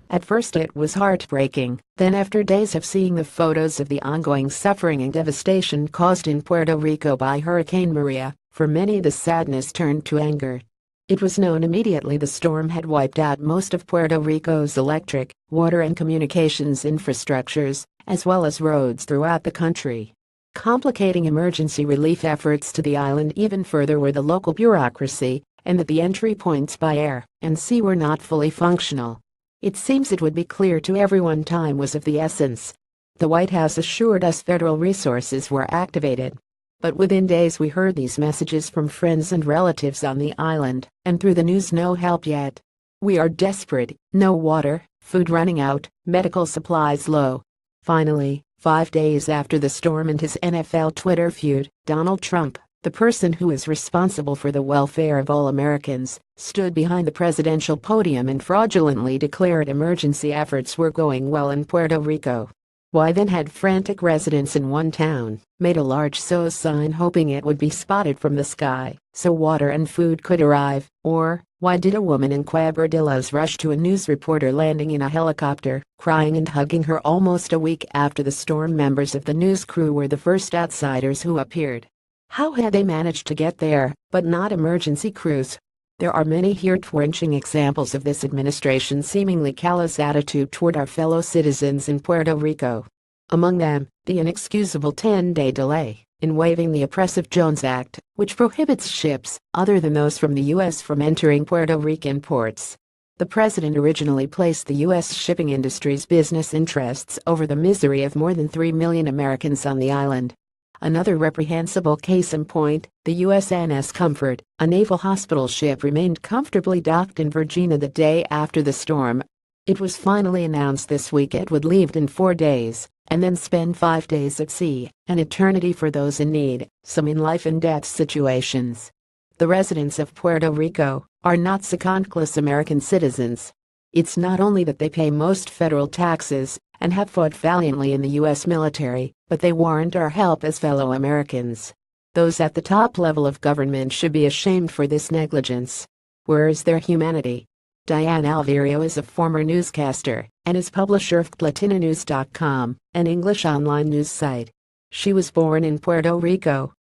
At first it was heartbreaking, then after days of seeing the photos of the ongoing suffering and devastation caused in Puerto Rico by Hurricane Maria, for many the sadness turned to anger. It was known immediately the storm had wiped out most of Puerto Rico's electric, water and communications infrastructures, as well as roads throughout the country. Complicating emergency relief efforts to the island even further were the local bureaucracy, and that the entry points by air and sea were not fully functional. It seems it would be clear to everyone time was of the essence. The White House assured us federal resources were activated. But within days we heard these messages from friends and relatives on the island, and through the news no help yet. We are desperate, no water, food running out, medical supplies low. Finally, 5 days after the storm and his NFL Twitter feud, Donald Trump, the person who is responsible for the welfare of all Americans, stood behind the presidential podium and fraudulently declared emergency efforts were going well in Puerto Rico. Why then had frantic residents in one town made a large SOS sign hoping it would be spotted from the sky so water and food could arrive? Or, why did a woman in Quebradillos rush to a news reporter landing in a helicopter, crying and hugging her almost a week after the storm? Members of the news crew were the first outsiders who appeared. How had they managed to get there, but not emergency crews? There are many heart-wrenching examples of this administration's seemingly callous attitude toward our fellow citizens in Puerto Rico. Among them, the inexcusable 10-day delay in waiving the oppressive Jones Act, which prohibits ships, other than those from the U.S., from entering Puerto Rican ports. The president originally placed the U.S. shipping industry's business interests over the misery of more than 3 million Americans on the island. Another reprehensible case in point, the USNS Comfort, a naval hospital ship, remained comfortably docked in Virginia the day after the storm. It was finally announced this week it would leave in 4 days, and then spend 5 days at sea, an eternity for those in need, some in life-and-death situations. The residents of Puerto Rico are not second-class American citizens. It's not only that they pay most federal taxes and have fought valiantly in the U.S. military, but they warrant our help as fellow Americans. Those at the top level of government should be ashamed for this negligence. Where is their humanity? Diane Alverio is a former newscaster and is publisher of LatinaNews.com, an English online news site. She was born in Puerto Rico